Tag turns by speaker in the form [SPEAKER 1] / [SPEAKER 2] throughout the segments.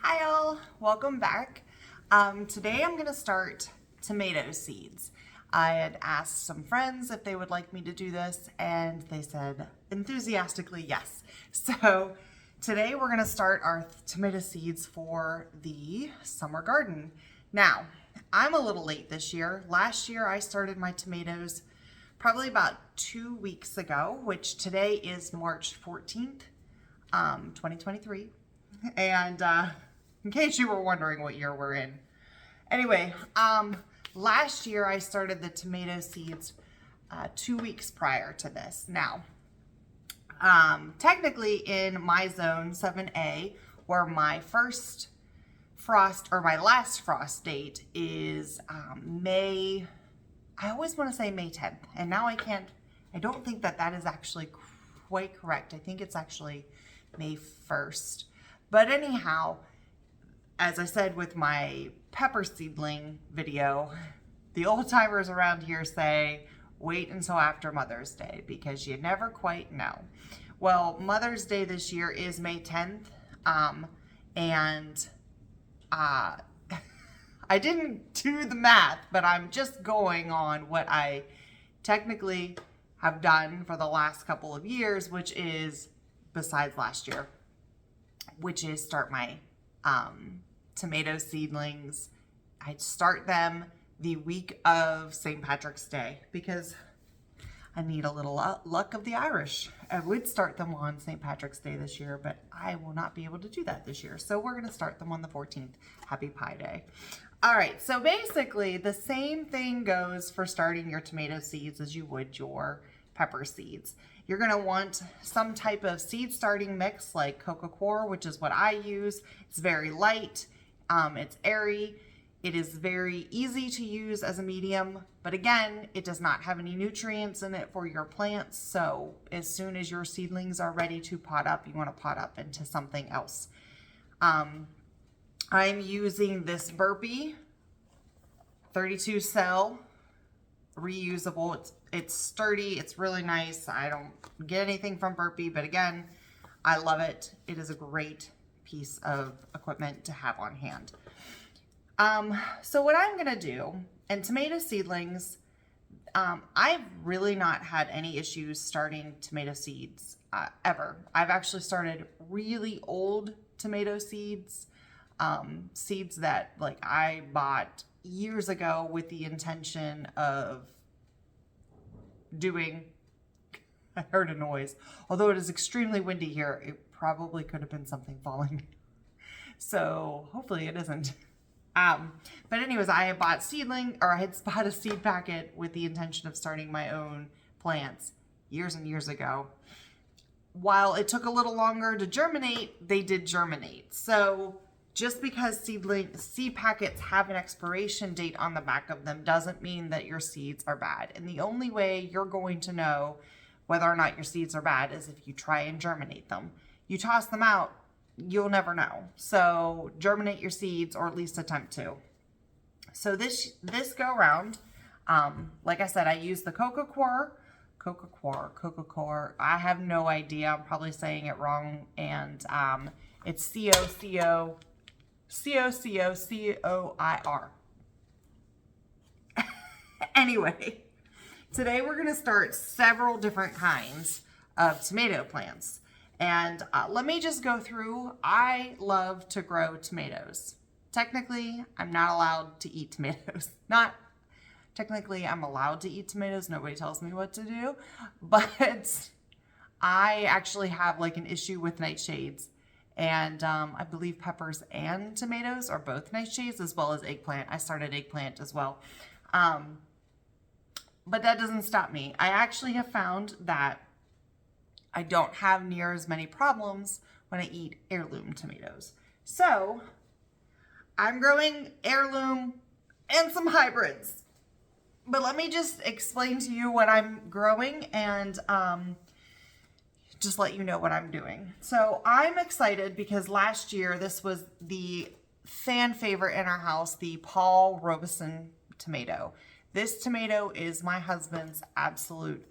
[SPEAKER 1] Hi all, welcome back. Today I'm going to start tomato seeds. I had asked some friends if they would like me to do this and they said enthusiastically yes. So today we're going to start our tomato seeds for the summer garden. Now, I'm a little late this year. Last year I started my tomatoes probably about 2 weeks ago, which today is March 14th, 2023. And in case you were wondering what year we're in. Anyway, last year I started the tomato seeds 2 weeks prior to this. Now, technically in my zone 7A, where my first frost or my last frost date is May, I always want to say May 10th, and now I don't think that is actually quite correct. I think it's actually May 1st. But anyhow, as I said with my pepper seedling video, the old timers around here say, wait until after Mother's Day because you never quite know. Well, Mother's Day this year is May 10th, and I didn't do the math, but I'm just going on what I technically have done for the last couple of years, which is, besides last year, which is start my tomato seedlings. I start them the week of St. Patrick's Day because I need a little luck of the Irish. I would start them on St. Patrick's Day this year, but I will not be able to do that this year. So we're going to start them on the 14th. Happy Pie Day. All right, so basically the same thing goes for starting your tomato seeds as you would your pepper seeds. You're going to want some type of seed starting mix like coco-coir, which is what I use. It's very light, it's airy, it is very easy to use as a medium, but again, it does not have any nutrients in it for your plants. So as soon as your seedlings are ready to pot up, you want to pot up into something else. I'm using this Burpee 32 cell reusable. It's sturdy, it's really nice. I don't get anything from Burpee, but again, I love it. It is a great piece of equipment to have on hand. So what I'm gonna do, and tomato seedlings, I've really not had any issues starting tomato seeds ever. I've actually started really old tomato seeds, seeds that like I bought years ago with the intention of doing, I heard a noise. Although it is extremely windy here, it probably could have been something falling. So hopefully it isn't. But anyways, I had bought I had bought a seed packet with the intention of starting my own plants years and years ago. While it took a little longer to germinate, they did germinate. So just because seed packets have an expiration date on the back of them doesn't mean that your seeds are bad. And the only way you're going to know whether or not your seeds are bad is if you try and germinate them. You toss them out, you'll never know. So germinate your seeds, or at least attempt to. So this go round, like I said, I use the coco-coir. I have no idea. I'm probably saying it wrong. And it's C-O-C-O-C-O-C-O-C-O-I-R. Anyway, today we're going to start several different kinds of tomato plants. And let me just go through. I love to grow tomatoes. Technically, I'm not allowed to eat tomatoes. Not technically, I'm allowed to eat tomatoes. Nobody tells me what to do. But I actually have like an issue with nightshades. And I believe peppers and tomatoes are both nightshades, as well as eggplant. I started eggplant as well. But that doesn't stop me. I actually have found that I don't have near as many problems when I eat heirloom tomatoes. So I'm growing heirloom and some hybrids. But let me just explain to you what I'm growing and just let you know what I'm doing. So I'm excited because last year this was the fan favorite in our house, the Paul Robeson tomato. This tomato is my husband's absolute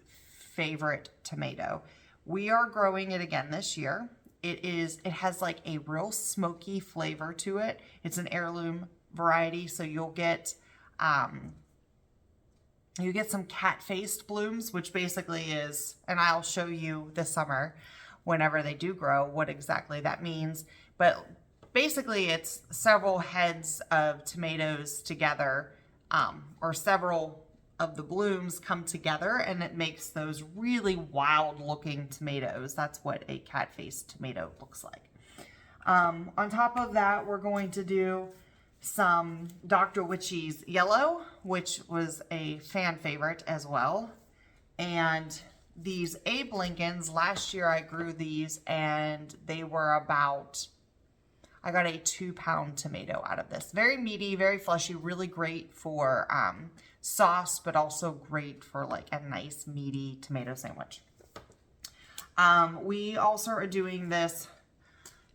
[SPEAKER 1] favorite tomato. We are growing it again this year. it has like a real smoky flavor to it. It's an heirloom variety, so you'll get some cat-faced blooms, which basically is, and I'll show you this summer whenever they do grow what exactly that means. But basically it's several heads of tomatoes together, or several of the blooms come together, and it makes those really wild looking tomatoes. That's what a cat-faced tomato looks like. On top of that, we're going to do some Dr. Witchy's yellow, which was a fan favorite as well. And these Abe Lincolns, last year I grew these, and they were about, I got a 2-pound tomato out of this. Very meaty, very fleshy, really great for sauce, but also great for like a nice meaty tomato sandwich. We also are doing this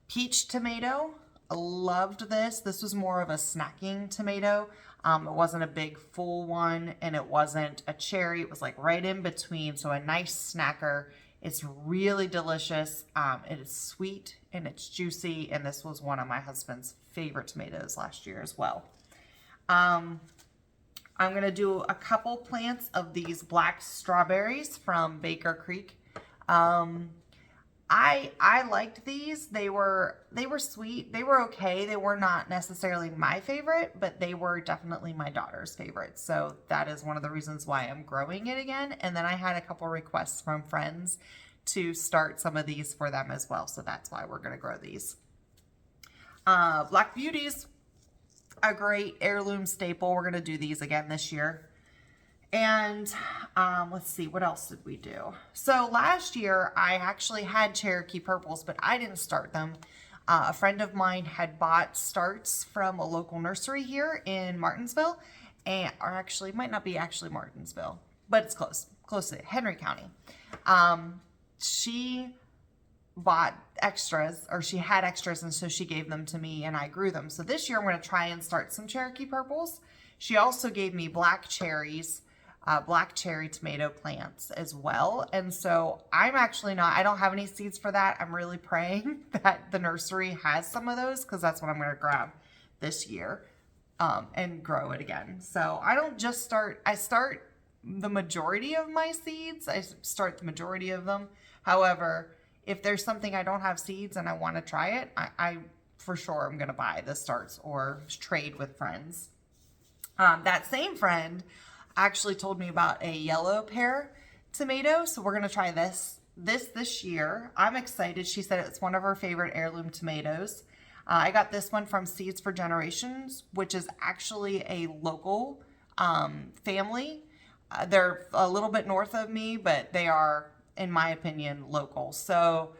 [SPEAKER 1] peach tomato. I loved this. This was more of a snacking tomato. It wasn't a big full one, and it wasn't a cherry. It was like right in between, so a nice snacker. It's really delicious. It is sweet and it's juicy, and this was one of my husband's favorite tomatoes last year as well. I'm gonna do a couple plants of these black strawberries from Baker Creek. I liked these. They were sweet. They were okay. They were not necessarily my favorite, but they were definitely my daughter's favorite. So that is one of the reasons why I'm growing it again. And then I had a couple requests from friends to start some of these for them as well. So that's why we're going to grow these. Black Beauties, a great heirloom staple. We're going to do these again this year. And let's see, what else did we do? So last year I actually had Cherokee Purples, but I didn't start them. A friend of mine had bought starts from a local nursery here in Martinsville, or actually, it might not be actually Martinsville, but it's close to it, Henry County. She bought extras, or she had extras, and so she gave them to me and I grew them. So this year I'm going to try and start some Cherokee Purples. She also gave me black cherries, black cherry tomato plants as well. And so I'm actually I don't have any seeds for that. I'm really praying that the nursery has some of those, because that's what I'm going to grab this year and grow it again. So I don't just start, I start the majority of my seeds. I start the majority of them. However, if there's something I don't have seeds and I want to try it, I for sure am going to buy the starts or trade with friends. That same friend actually told me about a yellow pear tomato, so we're going to try this year. I'm excited. She said it's one of her favorite heirloom tomatoes. I got this one from Seeds for Generations, which is actually a local family. They're a little bit north of me, but they are, in my opinion, local. So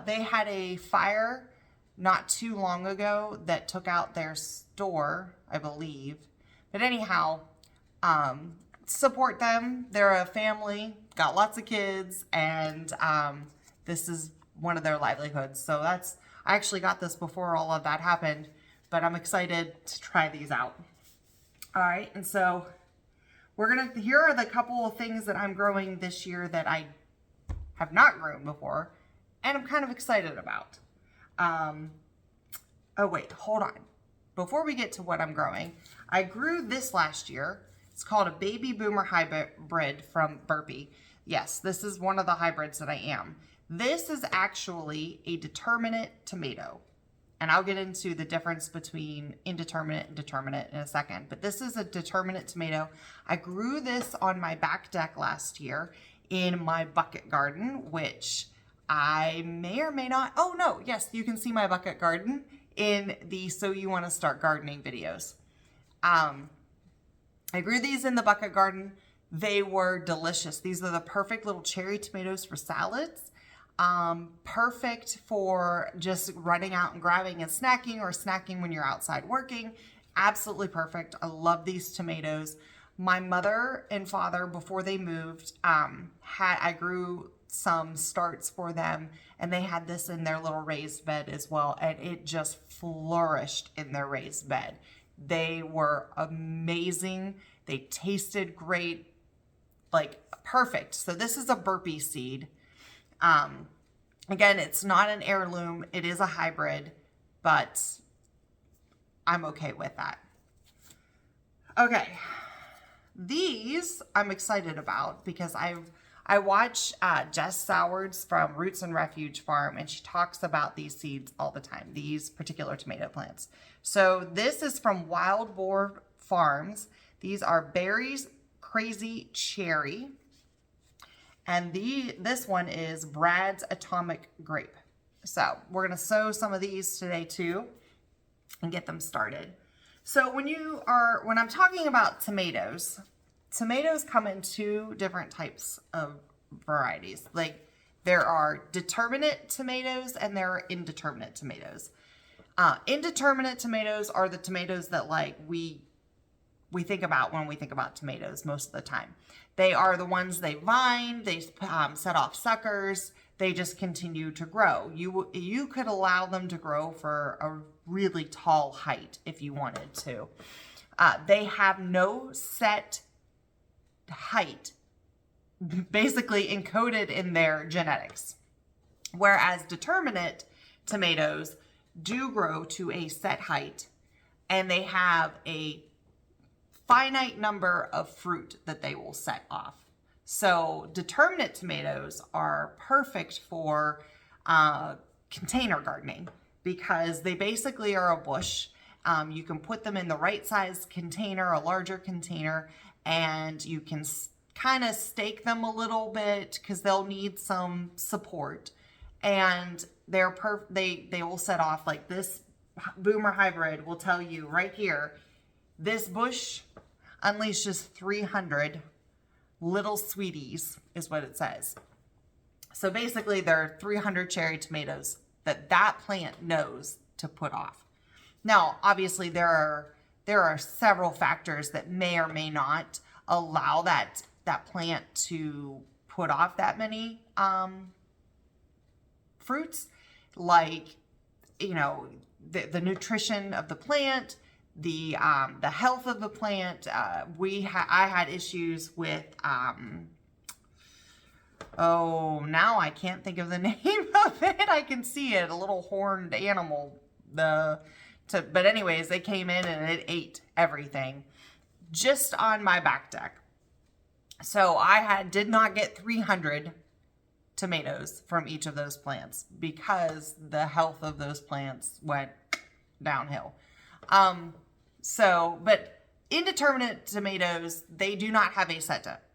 [SPEAKER 1] they had a fire not too long ago that took out their store, I believe. But anyhow, support them. They're a family, got lots of kids, and this is one of their livelihoods. So I actually got this before all of that happened, but I'm excited to try these out. All right, and so here are the couple of things that I'm growing this year that I have not grown before, and I'm kind of excited about. Oh wait, hold on. Before we get to what I'm growing, I grew this last year. It's called a baby boomer hybrid from Burpee. Yes, this is one of the hybrids that I am. This is actually a determinate tomato. And I'll get into the difference between indeterminate and determinate in a second. But this is a determinate tomato. I grew this on my back deck last year in my bucket garden, which I may or may not. Oh no, yes, you can see my bucket garden in the So You Want to Start Gardening videos. I grew these in the bucket garden. They were delicious. These are the perfect little cherry tomatoes for salads. Perfect for just running out and grabbing and snacking, or snacking when you're outside working. Absolutely perfect. I love these tomatoes. My mother and father, before they moved, I grew some starts for them, and they had this in their little raised bed as well, and it just flourished in their raised bed. They were amazing. They tasted great, like perfect. So this is a Burpee seed. Again, it's not an heirloom. It is a hybrid, but I'm okay with that. Okay. These I'm excited about because I watch Jess Sowards from Roots and Refuge Farm, and she talks about these seeds all the time, these particular tomato plants. So this is from Wild Boar Farms. These are Berries Crazy Cherry. And this one is Brad's Atomic Grape. So we're going to sow some of these today too and get them started. So when I'm talking about tomatoes come in two different types of varieties. Like there are determinate tomatoes and there are indeterminate tomatoes. Indeterminate tomatoes are the tomatoes that like we think about when we think about tomatoes most of the time. They are the ones they vine, they set off suckers, they just continue to grow. You could allow them to grow for a really tall height if you wanted to. They have no set height basically encoded in their genetics. Whereas determinate tomatoes do grow to a set height and they have a finite number of fruit that they will set off. So determinate tomatoes are perfect for container gardening because they basically are a bush. You can put them in the right size container, a larger container, and you can kind of stake them a little bit because they'll need some support. And they will set off like this. Boomer Hybrid will tell you right here, this bush unleashes 300 little sweeties is what it says. So basically there are 300 cherry tomatoes that plant knows to put off. Now, obviously there are several factors that may or may not allow that plant to put off that many fruits, like, you know, the nutrition of the plant, the health of the plant. I had issues with now I can't think of the name of it. I can see it, a little horned animal. But anyways, they came in and it ate everything just on my back deck. So I did not get 300 tomatoes from each of those plants because the health of those plants went downhill. But indeterminate tomatoes, they do not have a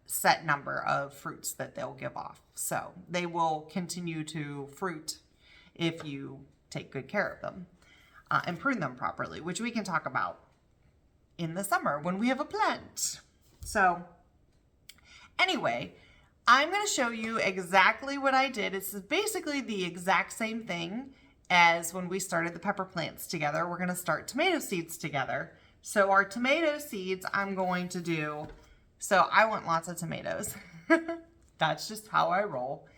[SPEAKER 1] set number of fruits that they'll give off. So they will continue to fruit if you take good care of them and prune them properly, which we can talk about in the summer when we have a plant. So anyway, I'm going to show you exactly what I did. It's basically the exact same thing as when we started the pepper plants together. We're going to start tomato seeds together. So our tomato seeds I'm going to do, so I want lots of tomatoes. That's just how I roll.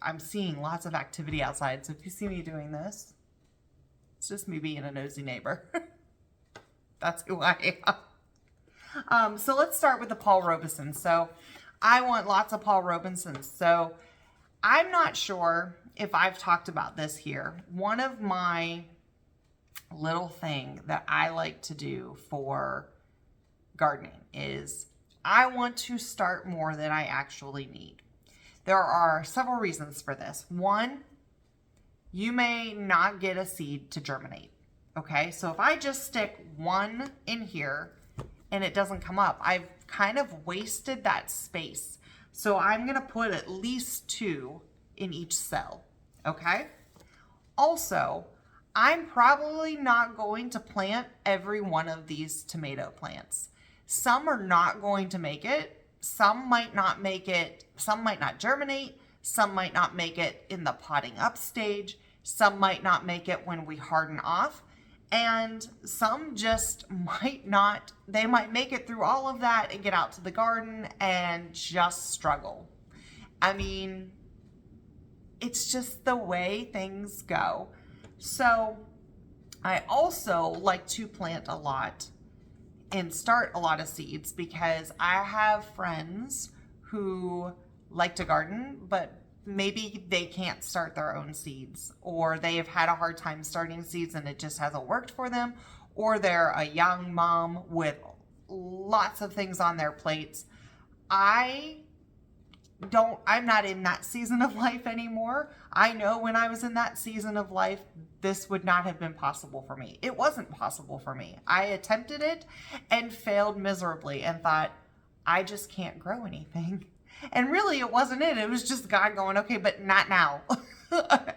[SPEAKER 1] I'm seeing lots of activity outside, so if you see me doing this, it's just me being a nosy neighbor. That's who I am. So let's start with the Paul Robeson. So I want lots of Paul Robesons. So I'm not sure if I've talked about this here. One of my little thing that I like to do for gardening is I want to start more than I actually need. There are several reasons for this. One, you may not get a seed to germinate. Okay, so if I just stick one in here and it doesn't come up, I've kind of wasted that space. So I'm gonna put at least 2 in each cell, okay? Also, I'm probably not going to plant every one of these tomato plants. Some are not going to make it. Some might not make it. Some might not germinate. Some might not make it in the potting up stage. Some might not make it when we harden off. And some just might not. They might make it through all of that and get out to the garden and just struggle. I mean, it's just the way things go. So I also like to plant a lot and start a lot of seeds because I have friends who like to garden, but maybe they can't start their own seeds, or they have had a hard time starting seeds and it just hasn't worked for them, or they're a young mom with lots of things on their plates. I'm not in that season of life anymore. I know when I was in that season of life, this would not have been possible for me. It wasn't possible for me. I attempted it and failed miserably and thought, I just can't grow anything. And really, it wasn't it. It was just God going, okay, but not now.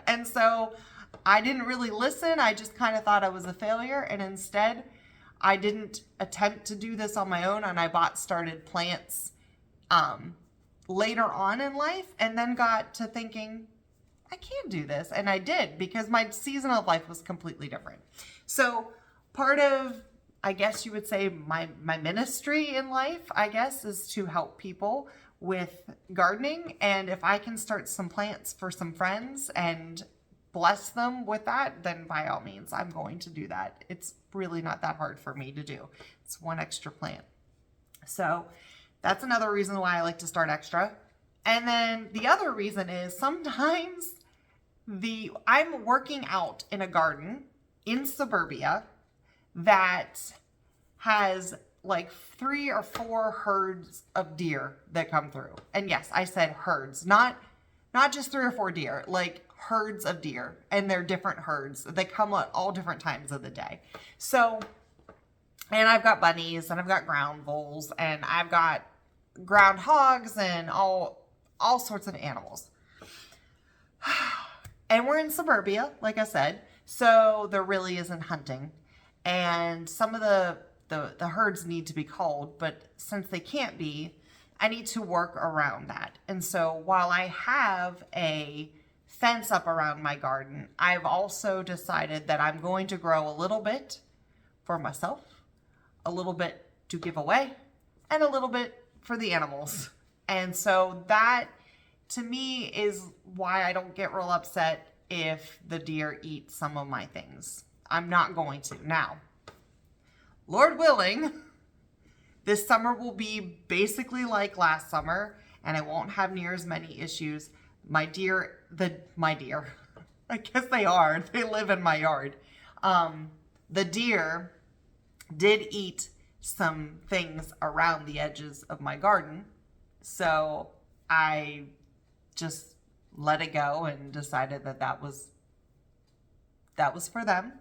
[SPEAKER 1] And so I didn't really listen. I just kind of thought I was a failure. And instead, I didn't attempt to do this on my own. And I started plants later on in life, and then got to thinking, I can do this. And I did, because my season of life was completely different. So part of, I guess you would say, my ministry in life, I guess, is to help people with gardening. And if I can start some plants for some friends and bless them with that, then by all means, I'm going to do that. It's really not that hard for me to do. It's one extra plant. So that's another reason why I like to start extra. And then the other reason is sometimes I'm working out in a garden in suburbia that has like 3 or 4 herds of deer that come through. And yes, I said herds, not just 3 or 4 deer, like herds of deer. And they're different herds. They come at all different times of the day. So, and I've got bunnies, and I've got ground voles, and I've got ground hogs, and all sorts of animals. And we're in suburbia, like I said, so there really isn't hunting. And some of the herds need to be culled, but since they can't be, I need to work around that. And so while I have a fence up around my garden, I've also decided that I'm going to grow a little bit for myself, a little bit to give away, and a little bit for the animals. And so that, to me, is why I don't get real upset if the deer eat some of my things. I'm not going to. Now, Lord willing, this summer will be basically like last summer, and I won't have near as many issues. My deer, I guess they are. They live in my yard. The deer did eat some things around the edges of my garden, so I just let it go and decided that was for them.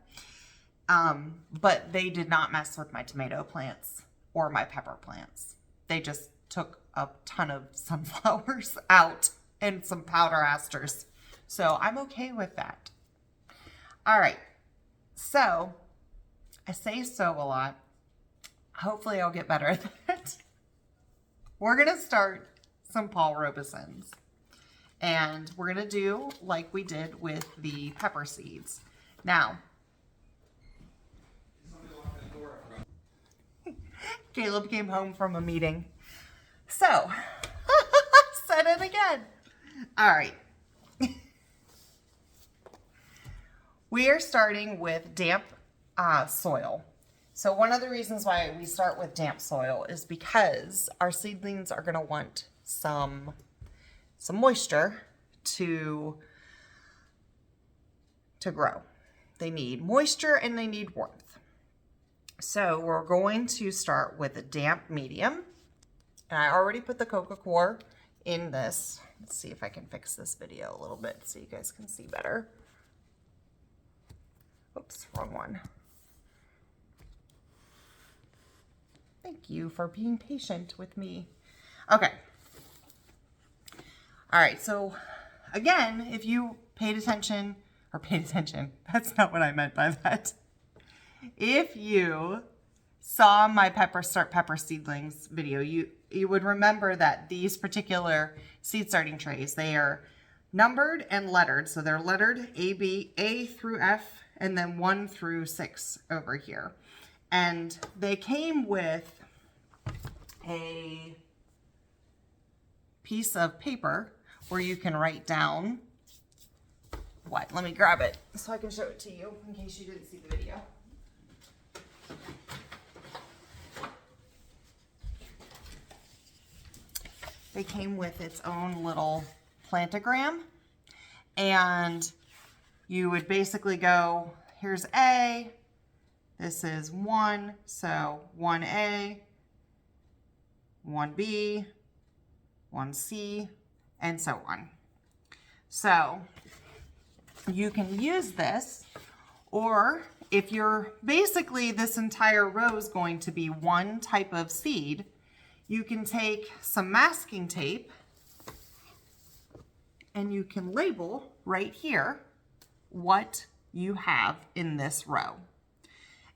[SPEAKER 1] But they did not mess with my tomato plants or my pepper plants. They just took a ton of sunflowers out and some powder asters. So I'm okay with that. All right. So I say so a lot. Hopefully I'll get better at that. We're going to start some Paul Robesons. And we're going to do like we did with the pepper seeds. Now, Caleb came home from a meeting. So, said it again. All right. We are starting with damp soil. So one of the reasons why we start with damp soil is because our seedlings are going to want some moisture to grow. They need moisture and they need warmth. So we're going to start with a damp medium. And I already put the coca coir in this. Let's see if I can fix this video a little bit so you guys can see better. Oops, wrong one. Thank you for being patient with me. Okay. All right, so again, if you paid attention, that's not what I meant by that. If you saw my pepper seedlings video, you would remember that these particular seed starting trays, they are numbered and lettered. So they're lettered A through F, and then 1 through 6 over here. And they came with a piece of paper where you can write down what? Let me grab it so I can show it to you in case you didn't see the video. They came with its own little plantogram, and you would basically go, here's A, this is 1, so 1A, 1B, 1C, and so on. So you can use this, or if you're basically this entire row is going to be one type of seed, you can take some masking tape and you can label right here what you have in this row.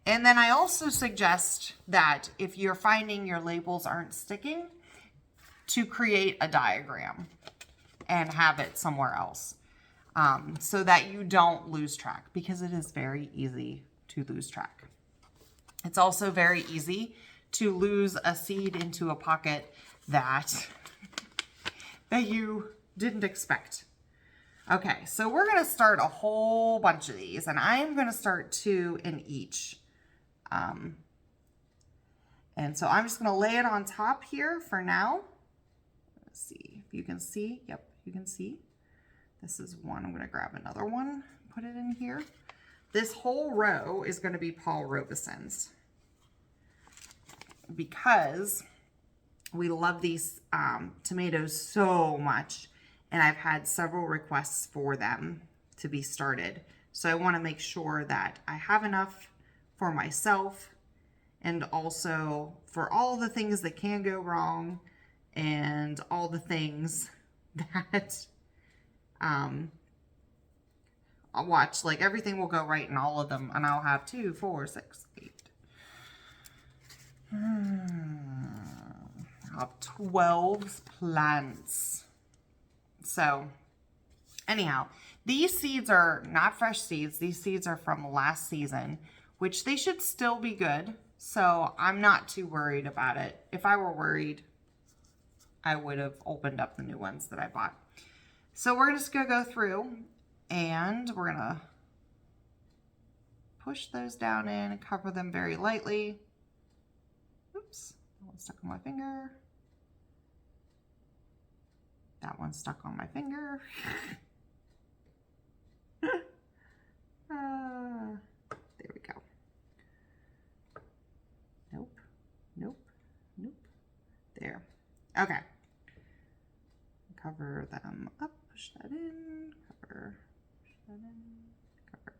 [SPEAKER 1] And then I also suggest that if you're finding your labels aren't sticking, to create a diagram and have it somewhere else, so that you don't lose track, because it is very easy to lose track. It's also very easy to lose a seed into a pocket that you didn't expect. Okay, so we're gonna start a whole bunch of these, and I'm gonna start 2 in each. And so I'm just gonna lay it on top here for now. Let's see if you can see. Yep, you can see. This is one. I'm gonna grab another one, put it in here. This whole row is gonna be Paul Robeson's, because we love these tomatoes so much, and I've had several requests for them to be started. So I wanna make sure that I have enough for myself, and also for all the things that can go wrong, and all the things that I'll watch, like everything will go right in all of them, and I'll have 2, 4, 6, 8. I'll have 12 plants. So anyhow, these seeds are not fresh seeds. These seeds are from last season, which they should still be good. So I'm not too worried about it. If I were worried, I would have opened up the new ones that I bought. So we're just gonna go through, and we're gonna push those down in and cover them very lightly. Oops, that one's stuck on my finger. That one's stuck on my finger. There we go. Nope, nope, nope. There. Okay. Cover them up, push that in, cover, push that in, cover.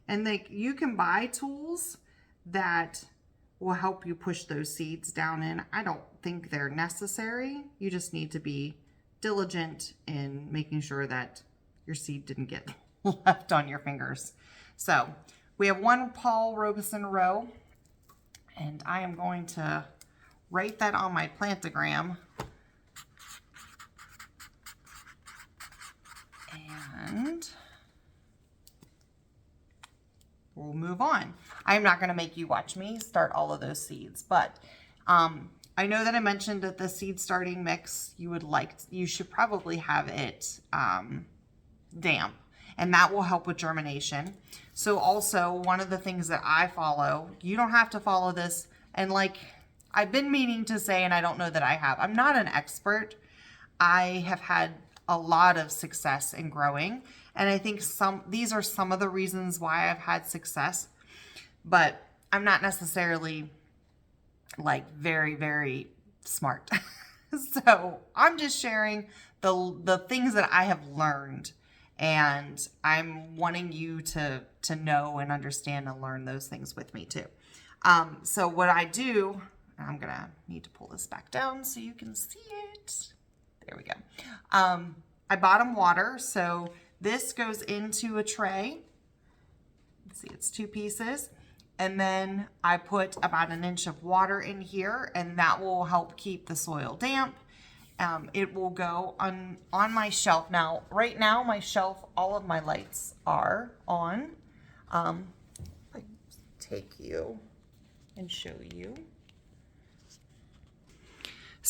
[SPEAKER 1] And you can buy tools that will help you push those seeds down in. I don't think they're necessary. You just need to be diligent in making sure that your seed didn't get left on your fingers. So we have 1 Paul Robeson row, and I am going to write that on my plantogram. And we'll move on. I'm not going to make you watch me start all of those seeds, but I know that I mentioned that the seed starting mix, you should probably have it damp, and that will help with germination. So also, one of the things that I follow, you don't have to follow this, and like I've been meaning to say, and I don't know that I have, I'm not an expert. I have had a lot of success in growing, and I think these are some of the reasons why I've had success, but I'm not necessarily like very, very smart. So I'm just sharing the things that I have learned, and I'm wanting you to know and understand and learn those things with me too. So what I do, I'm gonna need to pull this back down so you can see it. There we go. I bottom water, so this goes into a tray. Let's see, it's 2 pieces. And then I put about 1 inch of water in here, and that will help keep the soil damp. It will go on my shelf. Now, right now, my shelf, all of my lights are on. I take you and show you.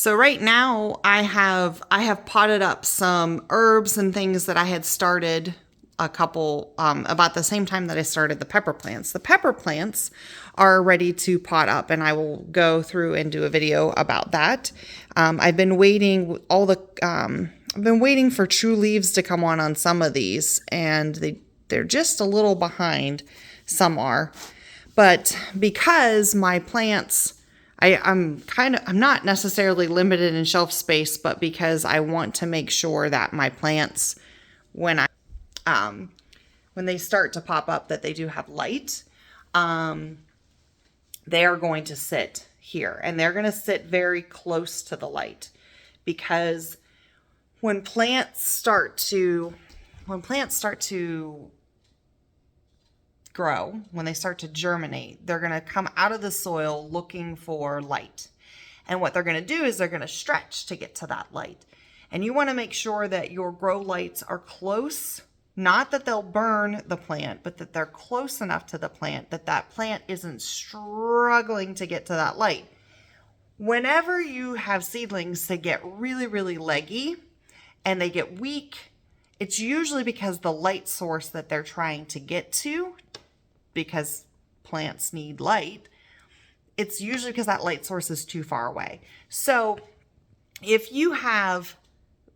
[SPEAKER 1] So right now I have potted up some herbs and things that I had started a couple, about the same time that I started the pepper plants. The pepper plants are ready to pot up, and I will go through and do a video about that. I've been waiting I've been waiting for true leaves to come on some of these, and they're just a little behind. Some are, but because my plants, I'm not necessarily limited in shelf space, but because I want to make sure that my plants, when they start to pop up, that they do have light, they are going to sit here, and they're going to sit very close to the light, because when plants start to grow, when they start to germinate, they're going to come out of the soil looking for light. And what they're going to do is they're going to stretch to get to that light. And you want to make sure that your grow lights are close, not that they'll burn the plant, but that they're close enough to the plant that that plant isn't struggling to get to that light. Whenever you have seedlings that get really, really leggy and they get weak, it's usually because the light source that they're trying to get to, because plants need light, it's usually because that light source is too far away. So if you have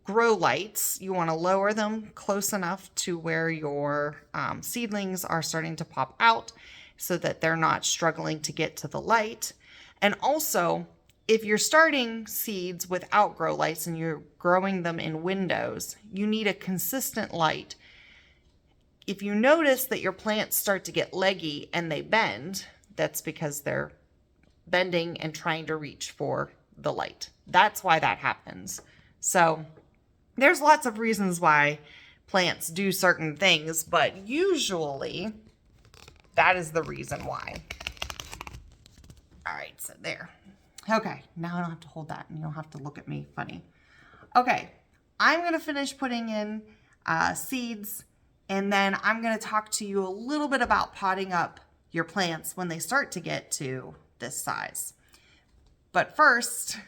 [SPEAKER 1] grow lights, you want to lower them close enough to where your seedlings are starting to pop out so that they're not struggling to get to the light. And also, if you're starting seeds without grow lights and you're growing them in windows, you need a consistent light. If you notice that your plants start to get leggy and they bend, that's because they're bending and trying to reach for the light. That's why that happens. So there's lots of reasons why plants do certain things, but usually that is the reason why. All right, so there. Okay, now I don't have to hold that and you don't have to look at me funny. Okay, I'm going to finish putting in seeds, and then I'm going to talk to you a little bit about potting up your plants when they start to get to this size. But first,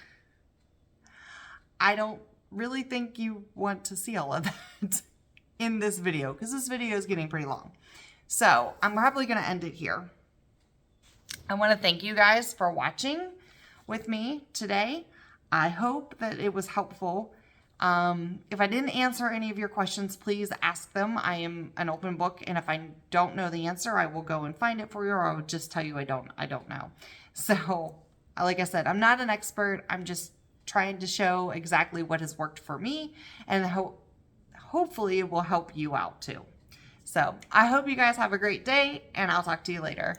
[SPEAKER 1] I don't really think you want to see all of that in this video, because this video is getting pretty long. So I'm probably going to end it here. I want to thank you guys for watching with me today. I hope that it was helpful. If I didn't answer any of your questions, please ask them. I am an open book, and if I don't know the answer, I will go and find it for you, or I'll just tell you I don't know. So, like I said, I'm not an expert. I'm just trying to show exactly what has worked for me, and hopefully it will help you out too. So, I hope you guys have a great day, and I'll talk to you later.